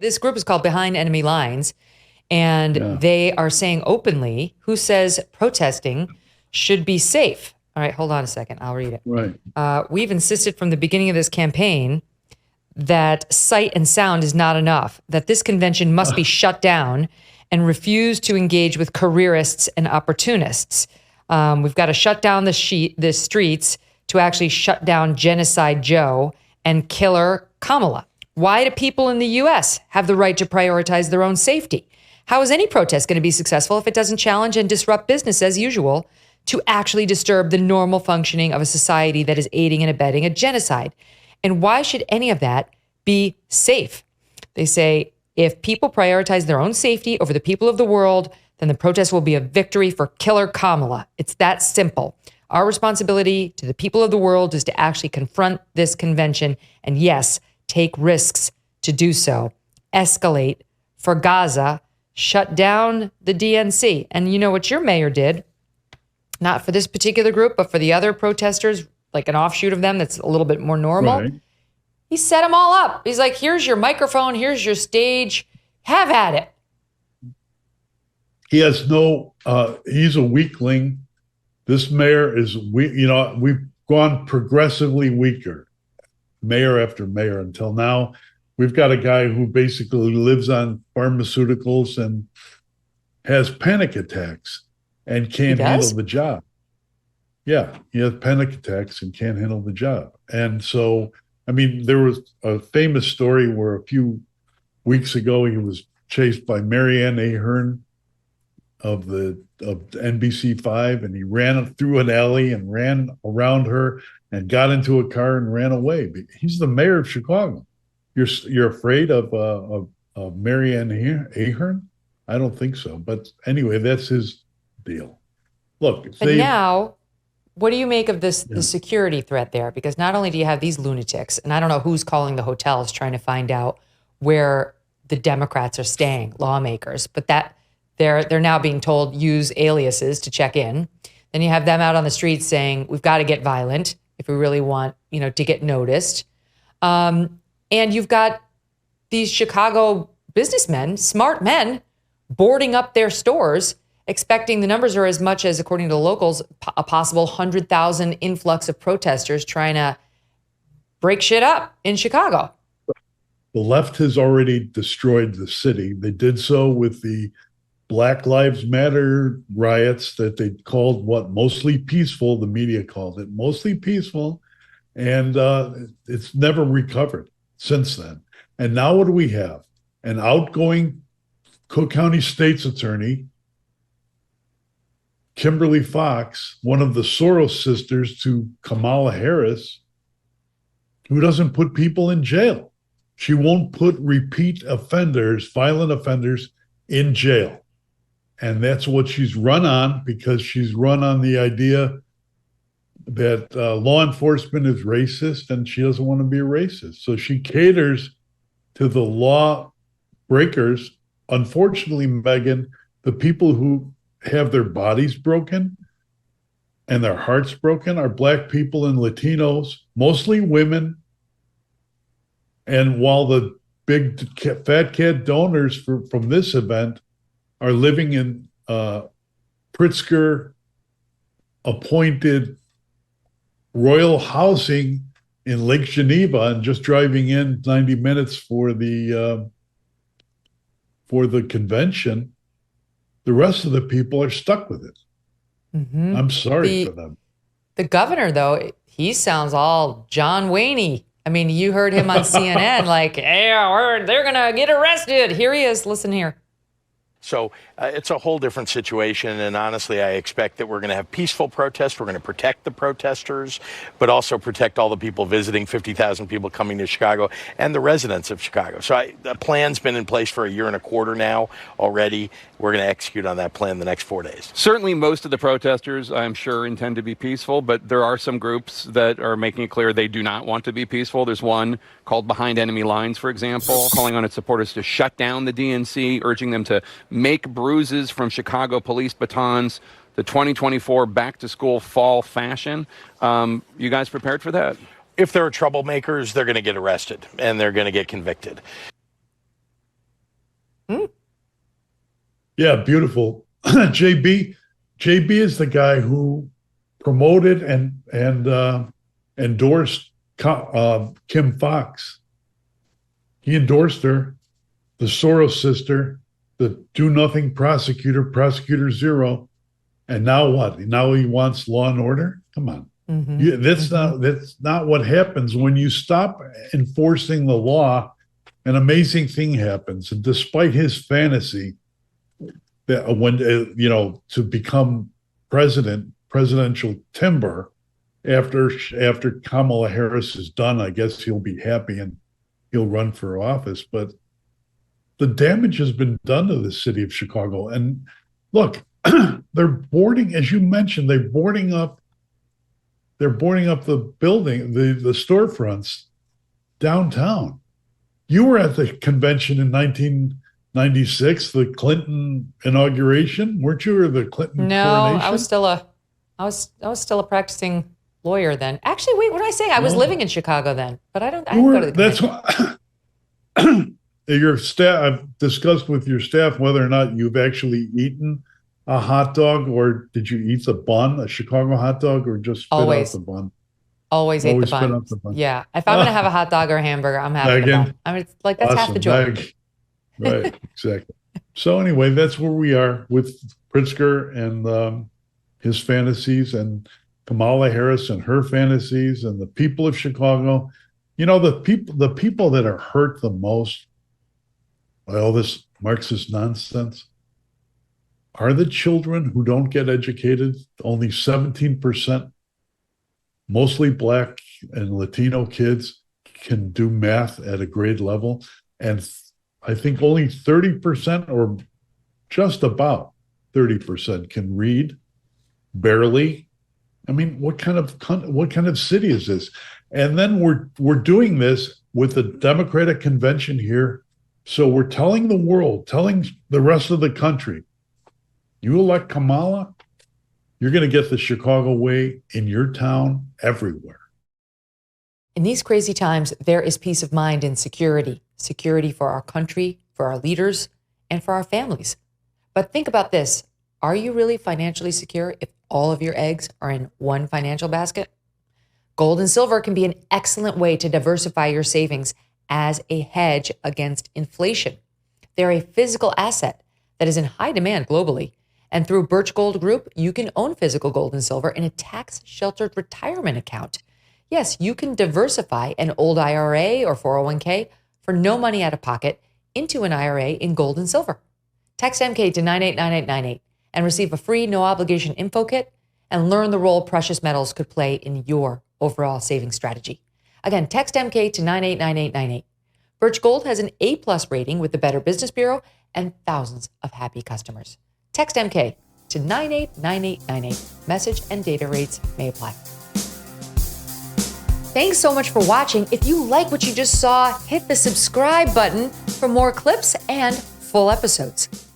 This group is called Behind Enemy Lines, and they are saying openly, who says protesting should be safe? All right, hold on a second. I'll read it. Right. We've insisted from the beginning of this campaign that sight and sound is not enough, that this convention must be shut down and refuse to engage with careerists and opportunists. We've got to shut down the streets to actually shut down Genocide Joe and killer Kamala. Why do people in the U.S. have the right to prioritize their own safety? How is any protest going to be successful if it doesn't challenge and disrupt business as usual to actually disturb the normal functioning of a society that is aiding and abetting a genocide? And why should any of that be safe? They say if people prioritize their own safety over the people of the world, then the protest will be a victory for killer Kamala. It's that simple. Our responsibility to the people of the world is to actually confront this convention and, yes, take risks to do so. Escalate for Gaza, shut down the DNC. And you know what your mayor did? Not for this particular group, but for the other protesters, like an offshoot of them that's a little bit more normal. Right. He set them all up. He's like, here's your microphone, here's your stage, have at it. He has he's a weakling. This mayor is weak. We've gone progressively weaker, mayor after mayor, until now. We've got a guy who basically lives on pharmaceuticals and has panic attacks and can't handle the job. Yeah, he has panic attacks and can't handle the job. And so, I mean, there was a famous story where a few weeks ago he was chased by Marianne Ahern of NBC5, and he ran through an alley and ran around her and got into a car and ran away. He's the mayor of Chicago. You're afraid of Marianne Ahern? I don't think so. But anyway, that's his deal. Look, now, what do you make of this the security threat there? Because not only do you have these lunatics, and I don't know who's calling the hotels trying to find out where the Democrats are staying, lawmakers, but that they're now being told use aliases to check in. Then you have them out on the streets saying we've got to get violent if we really want, to get noticed. And you've got these Chicago businessmen, smart men, boarding up their stores, expecting the numbers are as much as, according to the locals, a possible 100,000 influx of protesters trying to break shit up in Chicago. The left has already destroyed the city. They did so with the Black Lives Matter riots that they called mostly peaceful. The media called it mostly peaceful. And it's never recovered since then. And now what do we have? An outgoing Cook County State's attorney, Kimberly Fox, one of the Soros sisters to Kamala Harris, who doesn't put people in jail. She won't put repeat offenders, violent offenders, in jail. And that's what she's run on, because she's run on the idea that law enforcement is racist, and she doesn't want to be a racist. So she caters to the law breakers. Unfortunately, Megyn, the people who have their bodies broken and their hearts broken are Black people and Latinos, mostly women. And while the big fat cat donors from this event are living in Pritzker appointed royal housing in Lake Geneva and just driving in 90 minutes for the convention, the rest of the people are stuck with it. Mm-hmm. I'm sorry for them. The governor, though, he sounds all John Wayne-y. I mean, you heard him on CNN like, hey, they're going to get arrested. Here he is. Listen here. So it's a whole different situation. And honestly, I expect that we're going to have peaceful protests. We're going to protect the protesters, but also protect all the people visiting, 50,000 people coming to Chicago, and the residents of Chicago. So the plan's been in place for a year and a quarter now already. We're going to execute on that plan the next 4 days. Certainly most of the protesters, I'm sure, intend to be peaceful, but there are some groups that are making it clear they do not want to be peaceful. There's one called Behind Enemy Lines, for example, calling on its supporters to shut down the DNC, urging them to make bruises from Chicago police batons the 2024 back-to-school fall fashion. You guys prepared for that? If there are troublemakers, they're going to get arrested and they're going to get convicted. Yeah, beautiful. JB is the guy who promoted and endorsed Kim Fox. He endorsed her, the Soros sister, the do nothing prosecutor, prosecutor zero. And now what? Now he wants law and order? Come on. That's not what happens when you stop enforcing the law. An amazing thing happens. And despite his fantasy that when to become presidential timber after Kamala Harris is done, I guess he'll be happy and he'll run for office. But the damage has been done to the city of Chicago. And look, they're boarding, as you mentioned, they're boarding up the building, the storefronts downtown. You were at the convention in 1996, the Clinton inauguration, weren't you? Or the Clinton coronation? I was still a practicing lawyer then. Actually, wait, what did I say? I was living in Chicago then, but I didn't go to the convention. That's what your staff. I've discussed with your staff whether or not you've actually eaten a hot dog, or did you eat the bun, a Chicago hot dog, or just spit out the bun? Always ate the spit bun. out the bun. Yeah. If I'm going to have a hot dog or a hamburger, I'm having the bun. I mean, it's like that's half the joy. Right, exactly. So anyway, that's where we are with Pritzker and his fantasies, and Kamala Harris and her fantasies, and the people of Chicago. You know, the people that are hurt the most by all this Marxist nonsense are the children who don't get educated. Only 17%, mostly Black and Latino kids, can do math at a grade level. And I think only 30%, or just about 30%, can read, barely. I mean, what kind of city is this? And then we're doing this with the Democratic convention here. So we're telling the world, telling the rest of the country, you elect Kamala, you're going to get the Chicago way in your town, everywhere. In these crazy times, there is peace of mind and security. Security for our country, for our leaders, and for our families. But think about this. Are you really financially secure if all of your eggs are in one financial basket? Gold and silver can be an excellent way to diversify your savings as a hedge against inflation. They're a physical asset that is in high demand globally. And through Birch Gold Group, you can own physical gold and silver in a tax-sheltered retirement account. Yes, you can diversify an old IRA or 401k for no money out of pocket into an IRA in gold and silver. Text MK to 989898 and receive a free no-obligation info kit and learn the role precious metals could play in your overall saving strategy. Again, text MK to 989898. Birch Gold has an A+ rating with the Better Business Bureau and thousands of happy customers. Text MK to 989898. Message and data rates may apply. Thanks so much for watching. If you like what you just saw, hit the subscribe button for more clips and full episodes.